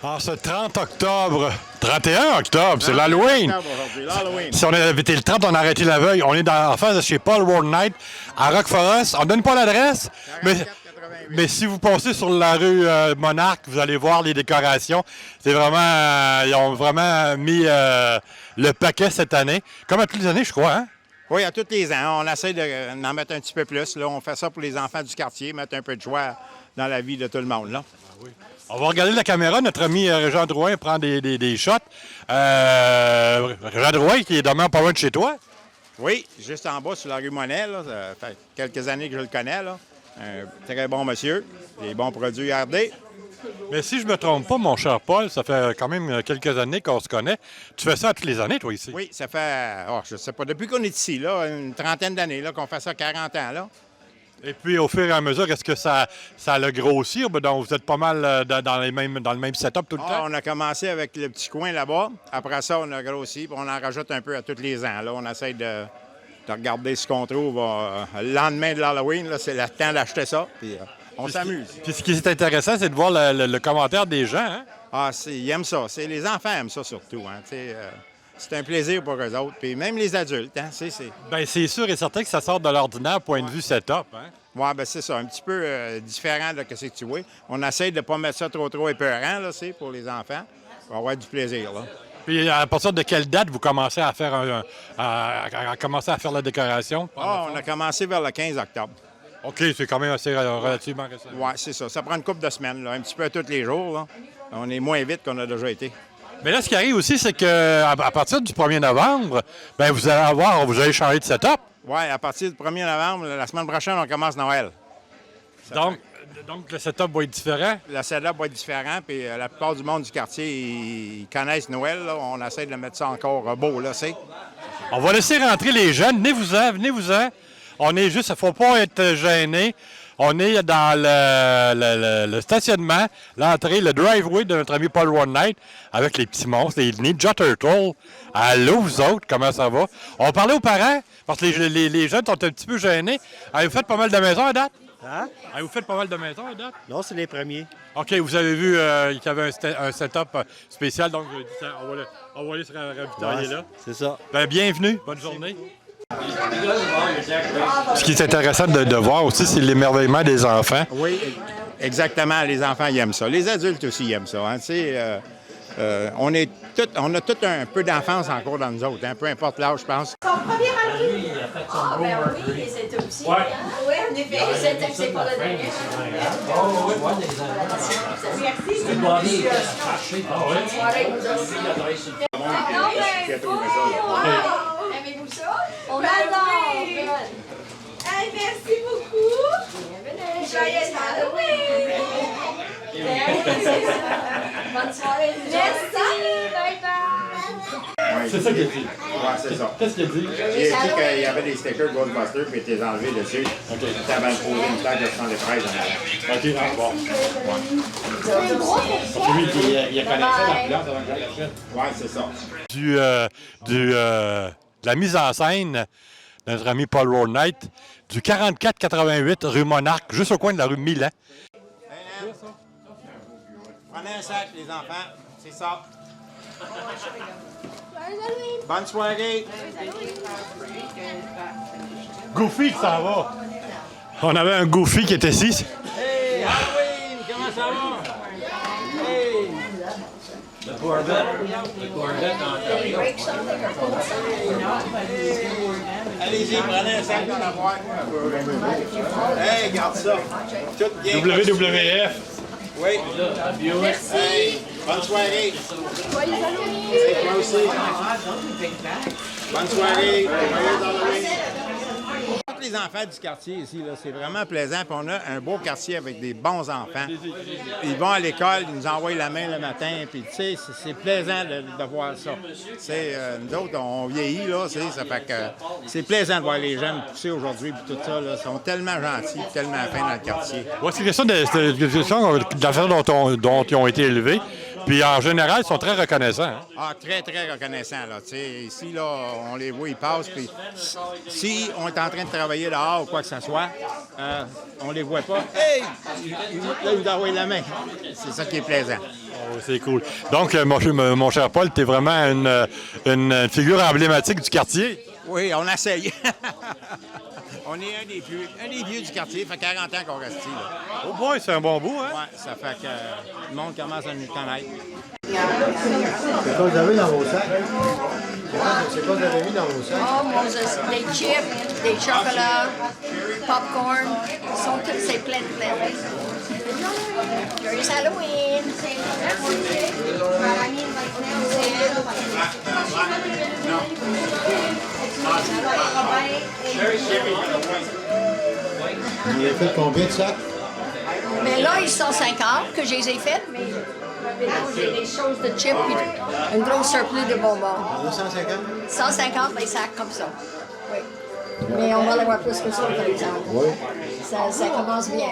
En ce 30 octobre, 31 octobre, c'est l'Halloween. Si on avait été le 30, on a arrêté la veille. On est en face de chez Paul World Night à Rock Forest. On ne donne pas l'adresse, mais si vous passez sur la rue Monarque, vous allez voir les décorations. C'est vraiment, ils ont vraiment mis le paquet cette année. Comme à toutes les années, je crois, hein? Oui, à tous les ans. On essaie d'en mettre un petit peu plus. Là, on fait ça pour les enfants du quartier, mettre un peu de joie dans la vie de tout le monde. Là. Oui. On va regarder la caméra. Notre ami Régent Drouin prend des shots. Régent Drouin, qui est demain pas loin de chez toi. Oui, juste en bas sur la rue Monet. Là. Ça fait quelques années que je le connais. Là. Un très bon monsieur. Des bons produits RD. Mais si je ne me trompe pas, mon cher Paul, ça fait quand même quelques années qu'on se connaît. Tu fais ça toutes les années, toi, ici? Oui, ça fait, je sais pas, depuis qu'on est ici, là, une trentaine d'années, là, qu'on fait ça 40 ans, là. Et puis, au fur et à mesure, est-ce que ça a grossi? Donc, vous êtes pas mal dans le même setup tout le temps? On a commencé avec le petit coin là-bas. Après ça, on a grossi, puis on en rajoute un peu à tous les ans. Là, on essaie de regarder ce qu'on trouve. Le lendemain de l'Halloween, là, c'est le temps d'acheter ça, puis on s'amuse. Puis ce qui est intéressant, c'est de voir le commentaire des gens, hein? Ah, ils aiment ça. Les enfants aiment ça surtout, hein, c'est un plaisir pour eux autres, puis même les adultes, hein, Bien, c'est sûr et certain que ça sort de l'ordinaire point de vue setup, hein? Oui, bien, c'est ça, un petit peu différent de ce que tu vois. On essaie de ne pas mettre ça trop épeurant, là, pour les enfants, pour avoir du plaisir, là. Puis, à partir de quelle date vous commencez à faire la décoration? On a commencé vers le 15 octobre. OK, c'est quand même assez relativement récent. Oui, c'est ça. Ça prend une couple de semaines, là, un petit peu tous les jours, là. On est moins vite qu'on a déjà été. Mais là, ce qui arrive aussi, c'est qu'à partir du 1er novembre, bien, vous allez changer de setup. Oui, à partir du 1er novembre, la semaine prochaine, on commence Noël. Donc, le setup va être différent? Le setup va être différent, puis la plupart du monde du quartier, ils connaissent Noël, là. On essaie de mettre ça encore beau, là, c'est. On va laisser rentrer les jeunes. Venez-vous-en. On est juste, il ne faut pas être gêné. On est dans le stationnement, l'entrée, le driveway de notre ami Paul One Night avec les petits monstres, les Ninja Turtles. Allô, vous autres, comment ça va? On parlait aux parents, parce que les jeunes sont un petit peu gênés. Avez-vous fait pas mal de maisons à date? Hein? Avez-vous fait pas mal de maisons à date? Non, c'est les premiers. OK, vous avez vu qu'il y avait un setup spécial, donc on va aller se ravitailler là. C'est ça. Bien, bienvenue, bonne journée. Ce qui est intéressant de voir aussi, c'est l'émerveillement des enfants. Oui, exactement. Les enfants, ils aiment ça. Les adultes aussi, ils aiment ça. Hein. On a tout un peu d'enfance encore dans nous autres, hein, peu importe l'âge, je pense. Son premier Halloween? Ah, ben oui, et c'était aussi. Ouais. Oui, en effet, c'est pas le dernier. Oh, oui, merci. C'est bon. Bonne soirée. Non, mais aimez-vous ça? On adore. Hey, merci beaucoup. Bienvenue. Joyeux Halloween. Bonne soirée. Merci. Bye-bye. C'est ça qu'il a dit. Oui, c'est ça. Qu'est-ce qu'il a dit? Il a dit qu'il y avait des stickers Ghostbusters puis ils étaient enlevés dessus. OK. Tu avais posé une plaque de 73 en avant. OK, bon. Parce que lui, il a connaissé la plante avant que je l'achète. Oui, c'est ça. De la mise en scène de notre ami Paul Road Night du 4488 rue Monarque, juste au coin de la rue Milan. Prenez un sac, les enfants. C'est ça. Bonne soirée. Goofy qui s'en va. On avait un Goofy qui était ici. Hey, Halloween, comment ça va? Hey. Le Corvette en Ontario. Allez-y, prenez un sac dans la boîte. Hey, garde ça. Tout bien. WWF. Oui. Merci. Hey, bonne soirée. Joyeux Halloween. Hey, toi aussi. Bonne soirée. Joyeux Halloween. Tous les enfants du quartier ici, là, c'est vraiment plaisant. Puis on a un beau quartier avec des bons enfants. Ils vont à l'école, ils nous envoient la main le matin. Puis, tu sais, c'est plaisant de voir ça. Nous autres, on vieillit, là, ça fait que c'est plaisant de voir les jeunes pousser aujourd'hui. Puis tout ça, là, ils sont tellement gentils, tellement fins dans le quartier. Ouais, c'est question d'affaires dont ils ont été élevés. Puis en général, ils sont très reconnaissants. Hein? Ah, très, très reconnaissants. Là. Ici, là, on les voit, ils passent. Puis si on est en train de travailler dehors ou quoi que ce soit, on les voit pas. Hey! Là, ils nous envoient la main. C'est ça qui est plaisant. Oh, c'est cool. Donc, mon cher Paul, tu es vraiment une figure emblématique du quartier. Oui, on essaye. On est un des vieux du quartier. Ça fait 40 ans qu'on reste ici. Là. Oh boy, c'est un bon bout, hein? Ouais, ça fait que le monde commence à nous connaître. C'est quoi vous avez dans vos sacs? C'est quoi vous avez mis dans vos sacs? Oh, mon Dieu, des chips, des chocolats, popcorn. C'est plein. Joyeux Halloween! Vous avez fait combien de sacs? Mais là, ils sont 50 que je les ai faites, mais j'ai des choses de chips et un gros surplus de bonbons. 250? 150 les sacs comme ça. Oui. Mais on va l'avoir plus que ça, par exemple. Oui. Ça commence bien.